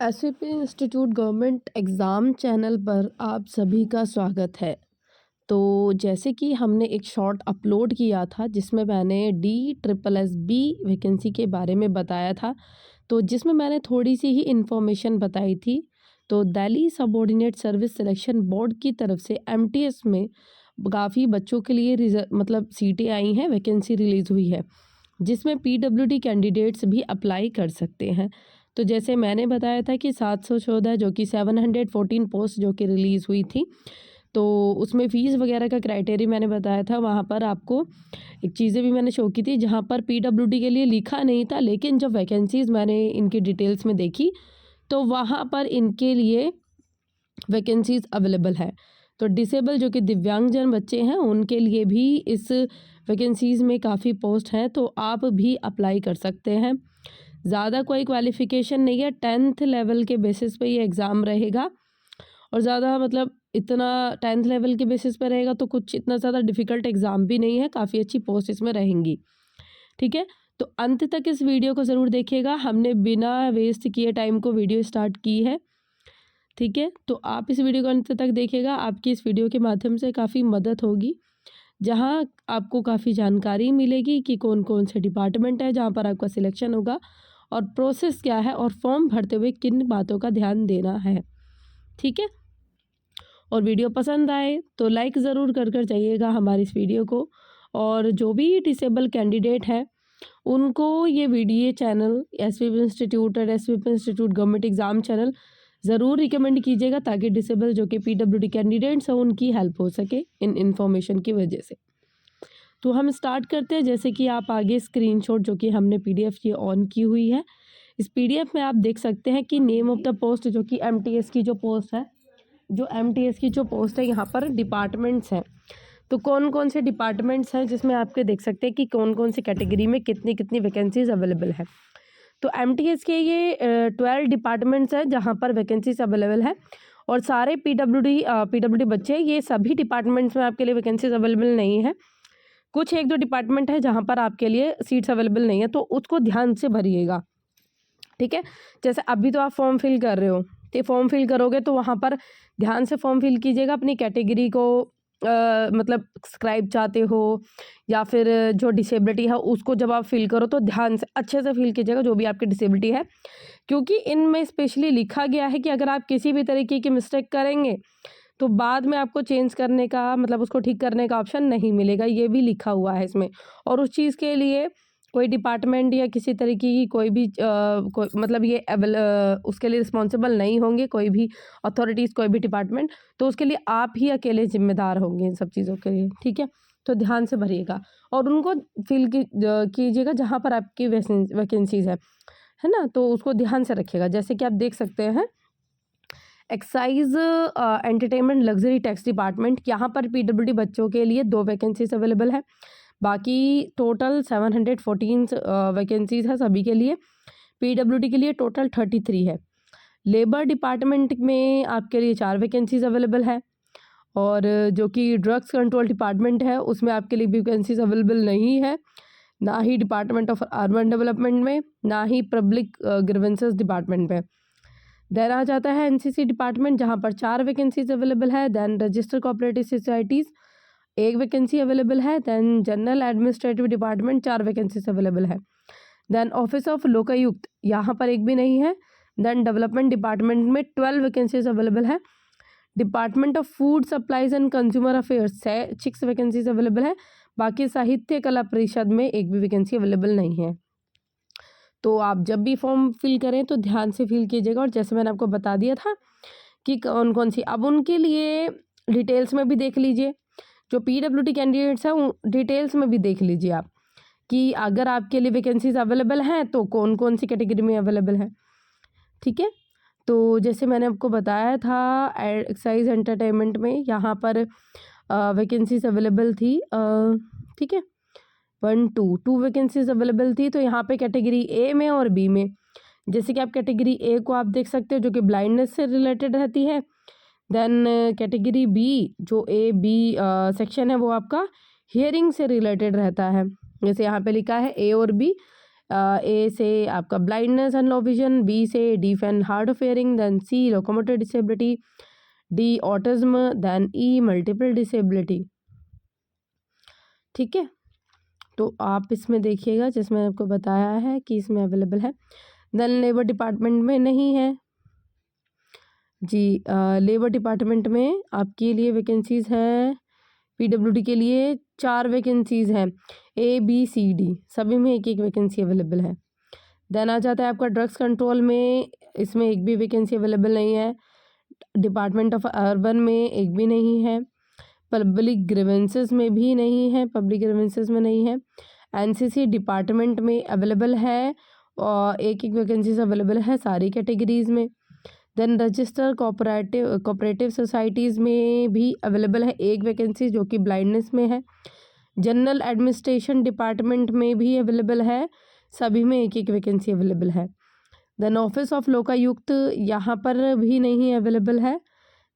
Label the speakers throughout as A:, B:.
A: SVP institute government exam channel पर आप सभी का स्वागत है। तो जैसे कि हमने एक शॉर्ट अपलोड किया था जिसमें मैंने DSSB वैकेंसी के बारे में बताया था, तो जिसमें मैंने थोड़ी सी ही इन्फॉर्मेशन बताई थी। तो Delhi subordinate service selection board की तरफ से एमटीएस में काफ़ी बच्चों के लिए मतलब सीटें आई हैं, वैकेंसी रिलीज़ हुई है, जिसमें पीडब्ल्यूडी कैंडिडेट्स भी अप्लाई कर सकते हैं। तो जैसे मैंने बताया था कि 714 जो कि 714 पोस्ट जो कि रिलीज़ हुई थी, तो उसमें फ़ीस वगैरह का क्राइटेरिया मैंने बताया था। वहाँ पर आपको एक चीज़ें भी मैंने शो की थी जहाँ पर पीडब्ल्यूडी के लिए लिखा नहीं था, लेकिन जब वैकेंसीज़ मैंने इनकी डिटेल्स में देखी तो वहाँ पर इनके लिए वैकेंसीज़ अवेलेबल है। तो डिसेबल जो कि दिव्यांगजन बच्चे हैं उनके लिए भी इस वैकेंसीज़ में काफ़ी पोस्ट हैं, तो आप भी अप्लाई कर सकते हैं। ज़्यादा कोई क्वालिफ़िकेशन नहीं है, 10th लेवल के बेसिस पे ये एग्ज़ाम रहेगा और ज़्यादा मतलब इतना 10th लेवल के बेसिस पे रहेगा तो कुछ इतना ज़्यादा डिफ़िकल्ट एग्ज़ाम भी नहीं है, काफ़ी अच्छी पोस्ट इसमें रहेंगी। ठीक है? तो अंत तक इस वीडियो को ज़रूर देखिएगा। हमने बिना वेस्ट किए टाइम को वीडियो स्टार्ट की है। ठीक है? तो आप इस वीडियो को अंत तक देखिएगा, आपकी इस वीडियो के माध्यम से काफ़ी मदद होगी, जहाँ आपको काफ़ी जानकारी मिलेगी कि कौन-कौन से डिपार्टमेंट है जहाँ पर आपका सिलेक्शन होगा और प्रोसेस क्या है और फॉर्म भरते हुए किन बातों का ध्यान देना है। ठीक है? और वीडियो पसंद आए तो लाइक ज़रूर कर जाइएगा हमारी इस वीडियो को, और जो भी डिसेबल कैंडिडेट हैं उनको ये वीडियो चैनल एसवीपी इंस्टीट्यूट और SVP institute government exam channel ज़रूर रिकमेंड कीजिएगा, ताकि डिसेबल जो कि पीडब्ल्यूडी कैंडिडेट्स हैं उनकी हेल्प हो सके इन इन्फॉर्मेशन की वजह से। तो हम स्टार्ट करते हैं। जैसे कि आप आगे स्क्रीनशॉट जो कि हमने पीडीएफ ये ऑन की हुई है, इस पीडीएफ में आप देख सकते हैं कि नेम ऑफ द पोस्ट जो कि एमटीएस की जो पोस्ट है, यहाँ पर डिपार्टमेंट्स हैं। तो कौन कौन से डिपार्टमेंट्स हैं जिसमें आपके देख सकते हैं कि कौन कौन सी कैटेगरी में कितनी कितनी वैकेंसीज अवेलेबल है। तो एमटीएस के ये 12 डिपार्टमेंट्स हैं जहाँ पर वैकेंसीज अवेलेबल है, और सारे पीडब्ल्यूडी बच्चे ये सभी डिपार्टमेंट्स में आपके लिए वैकेंसीज अवेलेबल नहीं है। कुछ एक दो डिपार्टमेंट है जहाँ पर आपके लिए सीट्स अवेलेबल नहीं है, तो उसको ध्यान से भरिएगा। ठीक है? जैसे अभी तो आप फॉर्म फिल कर रहे हो, तो फॉर्म फिल करोगे तो वहाँ पर ध्यान से फॉर्म फिल कीजिएगा। अपनी कैटेगरी को मतलब स्क्राइब चाहते हो या फिर जो डिसेबिलिटी है उसको जब आप फिल करो तो ध्यान से अच्छे से फिल कीजिएगा, जो भी आपकी डिसेबिलिटी है, क्योंकि इनमें स्पेशली लिखा गया है कि अगर आप किसी भी तरीके की मिस्टेक करेंगे तो बाद में आपको चेंज करने का मतलब उसको ठीक करने का ऑप्शन नहीं मिलेगा, ये भी लिखा हुआ है इसमें। और उस चीज़ के लिए कोई डिपार्टमेंट या किसी तरीके की कोई भी कोई मतलब उसके लिए रिस्पॉन्सिबल नहीं होंगे, कोई भी अथॉरिटीज़, कोई भी डिपार्टमेंट। तो उसके लिए आप ही अकेले ज़िम्मेदार होंगे इन सब चीज़ों के लिए। ठीक है? तो ध्यान से भरिएगा और उनको फिल कीजिएगा जहाँ पर आपकी वैकेंसीज़ है ना? तो उसको ध्यान से रखिएगा। जैसे कि आप देख सकते हैं, excise entertainment luxury tax department, यहाँ पर पीडब्ल्यूडी बच्चों के लिए 2 वैकेंसीज़ अवेलेबल है। बाकी टोटल 714 वैकेंसीज़ है सभी के लिए। पीडब्ल्यूडी के लिए टोटल 33 है। लेबर डिपार्टमेंट में आपके लिए 4 वैकेंसीज़ अवेलेबल है, और जो कि ड्रग्स कंट्रोल डिपार्टमेंट है उसमें आपके लिए वैकेंसीज़ अवेलेबल नहीं है। ना ही डिपार्टमेंट ऑफ अर्बन डेवलपमेंट में, ना ही पब्लिक ग्रीवेंसेस डिपार्टमेंट में। देन आ जाता है एनसीसी डिपार्टमेंट, जहाँ पर 4 वैकेंसीज अवेलेबल है। Then register cooperative societies 1 vacancy available है। Then general administrative department 4 vacancies available है। देन ऑफिस ऑफ लोकायुक्त, यहाँ पर एक भी नहीं है। देन डेवलपमेंट डिपार्टमेंट में 12 वैकेंसीज अवेलेबल है। Department of food supplies and consumer affairs 6 vacancies available है। बाकी साहित्य कला परिषद में एक भी वैकेंसी अवेलेबल नहीं है। तो आप जब भी फॉर्म फिल करें तो ध्यान से फिल कीजिएगा, और जैसे मैंने आपको बता दिया था कि कौन कौन सी, अब उनके लिए डिटेल्स में भी देख लीजिए। जो पीडब्ल्यूडी कैंडिडेट्स हैं डिटेल्स में भी देख लीजिए आप कि अगर आपके लिए वैकेंसीज अवेलेबल हैं तो कौन कौन सी कैटेगरी में अवेलेबल है। ठीक है? तो जैसे मैंने आपको बताया था, एक्साइज एंटरटेनमेंट में यहाँ पर वैकेंसीज अवेलेबल थी। ठीक है? 2 वैकेंसीज अवेलेबल थी। तो यहाँ पे कैटेगरी ए में और बी में, जैसे कि आप कैटेगरी ए को आप देख सकते हो जो कि ब्लाइंडनेस से रिलेटेड रहती है। देन कैटेगरी बी जो ए बी सेक्शन है वो आपका हियरिंग से रिलेटेड रहता है। जैसे यहाँ पे लिखा है ए और बी ए से आपका blindness and low vision, B से deaf and hard of hearing, then C locomotor disability, D autism, then E multiple disability. ठीक है, तो आप इसमें देखिएगा जिसमें आपको बताया है कि इसमें अवेलेबल है। देन लेबर डिपार्टमेंट में नहीं है जी। लेबर डिपार्टमेंट में आपके लिए वैकेंसीज है, पीडब्ल्यूडी के लिए 4 वैकेंसीज हैं, ए बी सी डी सभी में एक एक वैकेंसी अवेलेबल है। देन आ जाता है आपका ड्रग्स कंट्रोल में, इसमें एक भी वैकेंसी अवेलेबल नहीं है। डिपार्टमेंट ऑफ अर्बन में एक भी नहीं है। पब्लिक ग्रीवेंसेस में भी नहीं है, पब्लिक ग्रीवेंसेस में नहीं है। एनसीसी डिपार्टमेंट में अवेलेबल है और एक एक वैकेंसीज अवेलेबल है सारी कैटेगरीज में। देन रजिस्टर कोऑपरेटिव सोसाइटीज़ में भी अवेलेबल है एक वैकेंसी जो कि ब्लाइंडनेस में है। जनरल एडमिनिस्ट्रेशन डिपार्टमेंट में भी अवेलेबल है, सभी में एक एक वैकेंसी अवेलेबल है। देन ऑफिस ऑफ लोकायुक्त यहाँ पर भी नहीं अवेलेबल है।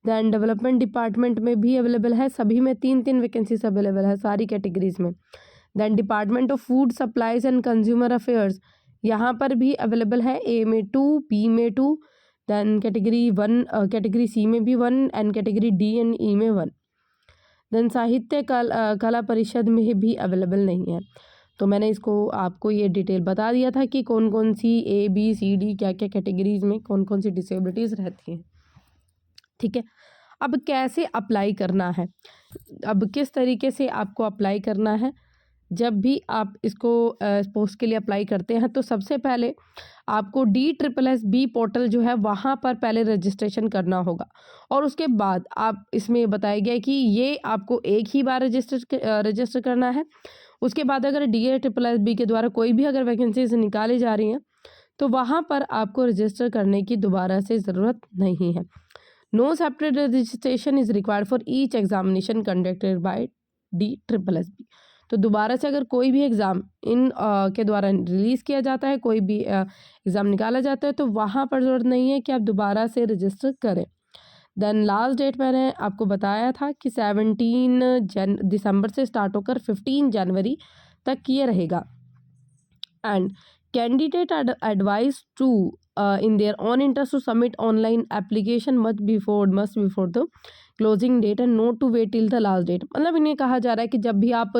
A: देन डेवलपमेंट डिपार्टमेंट में भी अवेलेबल है, सभी में 3-3 वैकेंसीज अवेलेबल है सारी कैटेगरीज में। Then department of food supplies and consumer affairs यहाँ पर भी अवेलेबल है, ए में 2, बी में 2, देन कैटेगरी 1 कैटेगरी सी में भी 1 एंड कैटेगरी डी एंड ई में 1। देन साहित्य कला परिषद में भी अवेलेबल नहीं है। तो मैंने इसको आपको ये डिटेल बता दिया था कि कौन कौन सी ए बी सी डी क्या क्या कैटेगरीज में कौन कौन सी डिसेबिलिटीज़ रहती हैं। ठीक है, अब कैसे अप्लाई करना है, अब किस तरीके से आपको अप्लाई करना है। जब भी आप इसको पोस्ट के लिए अप्लाई करते हैं तो सबसे पहले आपको DSSB पोर्टल जो है वहाँ पर पहले रजिस्ट्रेशन करना होगा और उसके बाद आप इसमें बताया गया है कि ये आपको एक ही बार रजिस्टर करना है। उसके बाद अगर DSSB के द्वारा कोई भी अगर वैकेंसीज निकाली जा रही हैं तो वहाँ पर आपको रजिस्टर करने की दोबारा से ज़रूरत नहीं है। No separate registration is required for each examination conducted by DSSB। तो दोबारा से अगर कोई भी एग्ज़ाम इन के द्वारा रिलीज़ किया जाता है, कोई भी एग्ज़ाम निकाला जाता है तो वहाँ पर ज़रूरत नहीं है कि आप दोबारा से रजिस्टर करें। देन लास्ट डेट मैंने आपको बताया था कि 17 दिसंबर से स्टार्ट होकर 15 जनवरी तक ये रहेगा। And candidate advise to in their own interest to submit online application must before the closing date and not to wait till the last date। मतलब इन्हें कहा जा रहा है कि जब भी आप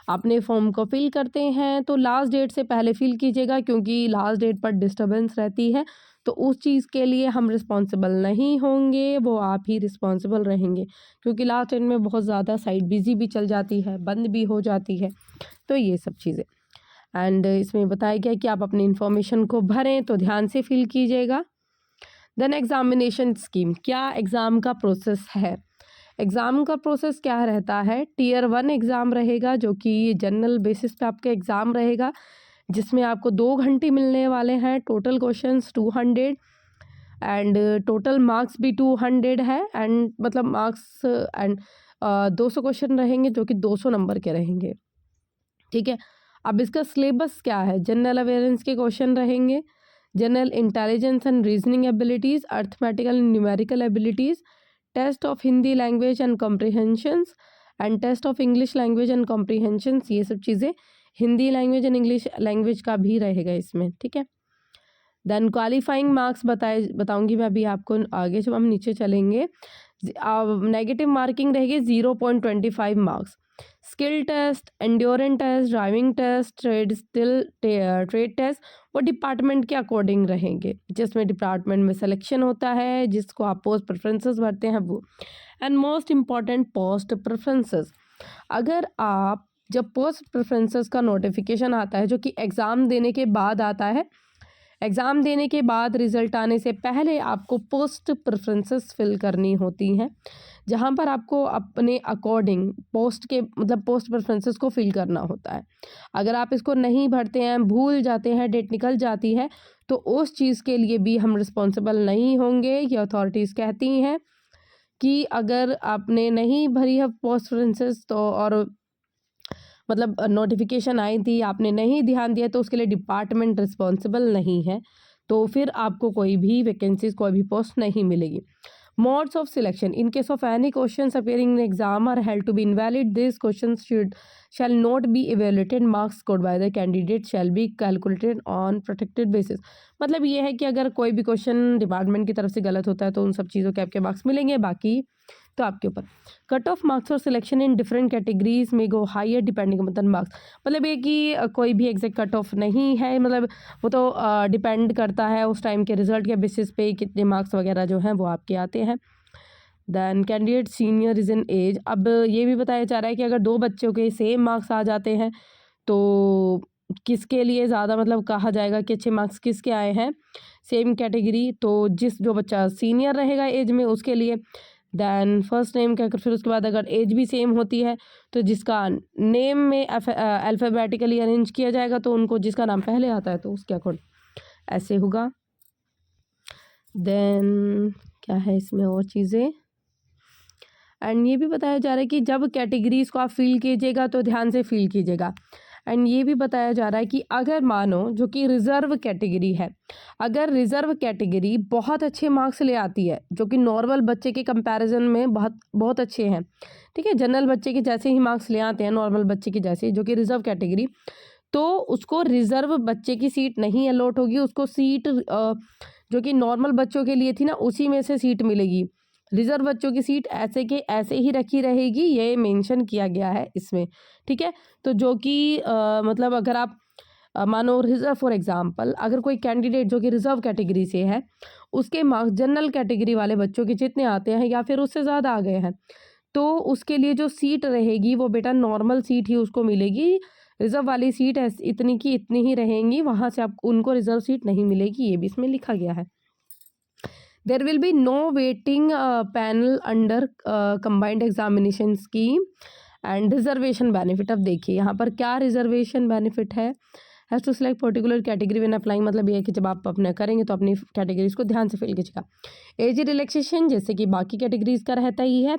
A: अपने फॉर्म को फिल करते हैं तो लास्ट डेट से पहले फिल कीजिएगा, क्योंकि लास्ट डेट पर डिस्टर्बेंस रहती है तो उस चीज़ के लिए हम रिस्पॉन्सिबल नहीं होंगे, वो आप ही रिस्पॉन्सिबल रहेंगे, क्योंकि लास्ट डेट में बहुत ज़्यादा साइट बिजी भी चल जाती है, बंद भी हो जाती है, तो ये सब चीज़ें। एंड इसमें बताया गया कि आप अपनी इन्फॉर्मेशन को भरें तो ध्यान से फिल कीजिएगा। देन एग्जामिनेशन स्कीम, क्या एग्ज़ाम का प्रोसेस है। एग्ज़ाम का प्रोसेस क्या रहता है, Tier 1 एग्ज़ाम रहेगा जो कि जनरल बेसिस पे आपका एग्ज़ाम रहेगा, जिसमें आपको 2 घंटे मिलने वाले हैं। Total questions 200 and total marks भी 200 है एंड मतलब मार्क्स एंड 200 क्वेश्चन रहेंगे जो कि 200 नंबर के रहेंगे। ठीक है, अब इसका सिलेबस क्या है, जनरल अवेयरेंस के क्वेश्चन रहेंगे, general intelligence and reasoning abilities, arithmetical and numerical abilities, test of Hindi language and comprehensions and test of English language and comprehensions, ये सब चीज़ें Hindi language and English language का भी रहेगा इसमें। ठीक है, देन क्वालिफाइंग मार्क्स बताऊंगी मैं अभी आपको आगे जब हम नीचे चलेंगे। नेगेटिव मार्किंग रहेगी 0.25 marks. Skill test, endurance test, driving test, trade test वो डिपार्टमेंट के अकॉर्डिंग रहेंगे, जिसमें डिपार्टमेंट में सिलेक्शन होता है, जिसको आप पोस्ट प्रेफरेंसेस भरते हैं वो। And most important post preferences, अगर आप जब पोस्ट प्रेफरेंसेस का नोटिफिकेशन आता है जो कि एग्ज़ाम देने के बाद आता है, एग्ज़ाम देने के बाद रिज़ल्ट आने से पहले आपको पोस्ट प्रेफरेंसेस फिल करनी होती हैं, जहाँ पर आपको अपने अकॉर्डिंग पोस्ट के मतलब पोस्ट प्रेफरेंसेस को फिल करना होता है। अगर आप इसको नहीं भरते हैं, भूल जाते हैं, डेट निकल जाती है, तो उस चीज़ के लिए भी हम रिस्पॉन्सिबल नहीं होंगे। ये अथॉरिटीज़ कहती हैं कि अगर आपने नहीं भरी है पोस्ट प्रेफरेंसेस तो और मतलब नोटिफिकेशन आई थी, आपने नहीं ध्यान दिया, तो उसके लिए डिपार्टमेंट रिस्पॉन्सिबल नहीं है, तो फिर आपको कोई भी वैकेंसीज कोई भी पोस्ट नहीं मिलेगी। Modes of selection. In case of any questions appearing in exam are held to be invalid, these questions shall not be evaluated. Marks scored by the candidate shall be calculated on protected basis. मतलब ये है कि अगर कोई भी question department की तरफ से गलत होता है तो उन सब चीज़ों के आपके मार्क्स मिलेंगे, बाकी तो आपके ऊपर। कट ऑफ मार्क्स और सिलेक्शन इन डिफरेंट कैटेगरीज में गो हायर डिपेंडिंग मतलब मार्क्स, मतलब ये कि कोई भी एग्जैक्ट कट ऑफ नहीं है, मतलब वो तो डिपेंड करता है उस टाइम के रिजल्ट के बेसिस पे कितने मार्क्स वगैरह जो हैं वो आपके आते हैं। Then candidate senior is in age, अब ये भी बताया जा रहा है कि अगर दो बच्चों के सेम मार्क्स आ जाते हैं तो किसके लिए ज़्यादा मतलब कहा जाएगा कि अच्छे मार्क्स किसके आए हैं, सेम कैटेगरी, तो जो बच्चा सीनियर रहेगा एज में उसके लिए। देन फर्स्ट नेम क्या, फिर उसके बाद अगर एज भी सेम होती है तो जिसका नेम में अल्फ़ाबेटिकली अरेंज किया जाएगा तो उनको जिसका नाम पहले आता है तो उसके अकॉर्डिंग ऐसे होगा। देन क्या है इसमें और चीज़ें, एंड ये भी बताया जा रहा है कि जब कैटेगरीज को आप फिल कीजिएगा तो ध्यान से फिल कीजिएगा। एंड ये भी बताया जा रहा है कि अगर मानो जो कि रिज़र्व कैटेगरी है, अगर रिज़र्व कैटेगरी बहुत अच्छे मार्क्स ले आती है जो कि नॉर्मल बच्चे के कंपैरिजन में बहुत अच्छे हैं, ठीक है, जनरल बच्चे के जैसे ही मार्क्स ले आते हैं नॉर्मल बच्चे के जैसे, जो कि रिज़र्व कैटेगरी, तो उसको रिज़र्व बच्चे की सीट नहीं अलॉट होगी, उसको सीट जो कि नॉर्मल बच्चों के लिए थी ना उसी में से सीट मिलेगी। रिज़र्व बच्चों की सीट ऐसे के ऐसे ही रखी रहेगी, ये मेंशन किया गया है इसमें, ठीक है। तो जो कि मतलब अगर आप मानो रिज़र्व फॉर एग्जांपल अगर कोई कैंडिडेट जो कि रिज़र्व कैटेगरी से है उसके मार्क्स जनरल कैटेगरी वाले बच्चों के जितने आते हैं या फिर उससे ज़्यादा आ गए हैं तो उसके लिए जो सीट रहेगी वो बेटा नॉर्मल सीट ही उसको मिलेगी, रिज़र्व वाली सीट इतनी की इतनी ही रहेंगी, वहाँ से आप उनको रिज़र्व सीट नहीं मिलेगी, ये भी इसमें लिखा गया है। There will be no waiting panel under combined examination scheme and reservation benefit। अब देखिए यहाँ पर क्या रिजर्वेशन बेनिफिट है, has to select particular category when applying, मतलब ये है कि जब आप अपना करेंगे तो अपनी कैटेगरीज को ध्यान से फिल कीजिएगा। एज रिलैक्सेशन जैसे कि बाकी कैटेगरीज का रहता ही है,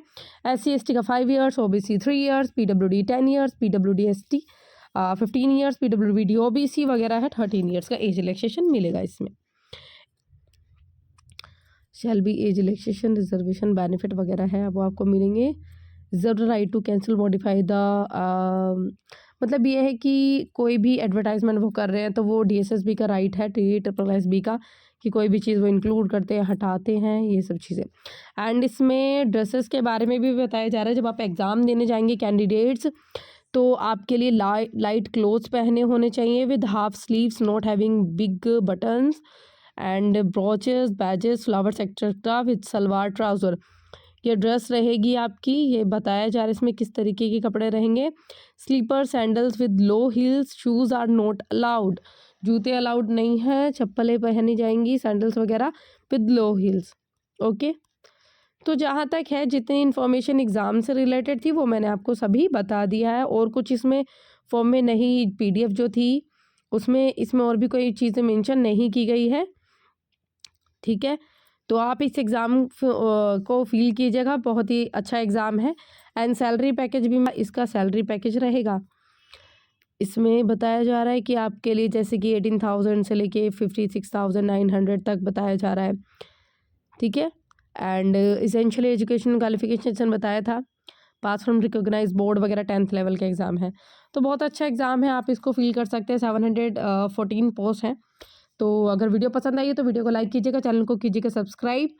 A: SC/ST का 5 years, OBC 3 years, PWD 10 years, PWD ST 15 years, PWD OBC वगैरह है 13 ईयर्स का एज रिलैक्सेशन मिलेगा इसमें। Shall be age relaxation reservation benefit वगैरह है वो आपको मिलेंगे। Reserve right to cancel modify the, मतलब ये है कि कोई भी एडवर्टाइजमेंट वो कर रहे हैं तो वो DSSB का राइट है, TSSB का, कि कोई भी चीज़ वो इंक्लूड करते हैं हटाते हैं ये सब चीज़ें। एंड इसमें ड्रेसेस के बारे में भी बताया जा रहा है, जब आप एग्ज़ाम देने जाएंगे कैंडिडेट्स तो आपके लिए लाइट क्लोथ्स पहने होने चाहिए with half sleeves not having big buttons and brooches badges flowers etcetera with salwar trouser. ये ड्रेस रहेगी आपकी, ये बताया जा रहा है इसमें किस तरीके के कपड़े रहेंगे। Slipper sandals with low heels, shoes are not allowed, जूते अलाउड नहीं है, चप्पलें पहनी जाएंगी, सैंडल्स वगैरह विद लो हील्स। ओके, तो जहाँ तक है जितनी इन्फॉर्मेशन एग्ज़ाम से रिलेटेड थी वो मैंने आपको सभी बता दिया है, और कुछ इसमें फॉर्म में नहीं, PDF जो थी उसमें इसमें और भी कोई चीज़ें मेंशन नहीं की गई है, ठीक है। तो आप इस एग्ज़ाम को फील कीजिएगा, बहुत ही अच्छा एग्ज़ाम है। एंड सैलरी पैकेज भी इसका सैलरी पैकेज रहेगा, इसमें बताया जा रहा है कि आपके लिए जैसे कि 18,000 से लेके 56,900 तक बताया जा रहा है, ठीक है। एंड इसेंशियली एजुकेशन क्वालिफिकेशन बताया था, पास फ्रॉम रिकॉग्नाइज बोर्ड वगैरह 10th लेवल का एग्ज़ाम है, तो बहुत अच्छा एग्ज़ाम है, आप इसको फील कर सकते हैं। 714 पोस्ट हैं। तो अगर वीडियो पसंद आई है तो वीडियो को लाइक कीजिएगा, चैनल को कीजिएगा सब्सक्राइब,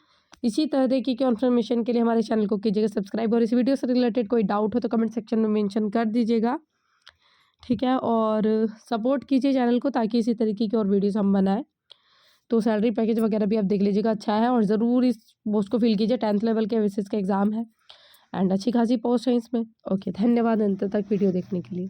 A: इसी तरह की इन्फॉर्मेशन के लिए हमारे चैनल को कीजिएगा सब्सक्राइब, और इस वीडियो से रिलेटेड कोई डाउट हो तो कमेंट सेक्शन में मेंशन कर दीजिएगा, ठीक है। और सपोर्ट कीजिए चैनल को ताकि इसी तरीके की और वीडियोस हम बनाएं। तो सैलरी पैकेज वगैरह भी आप देख लीजिएगा, अच्छा है, और ज़रूर इस पोस्ट को फिल कीजिए, 10th लेवल के बेसिस का एग्ज़ाम है एंड अच्छी खासी पोस्ट है इसमें। ओके, धन्यवाद अंत तक वीडियो देखने के लिए।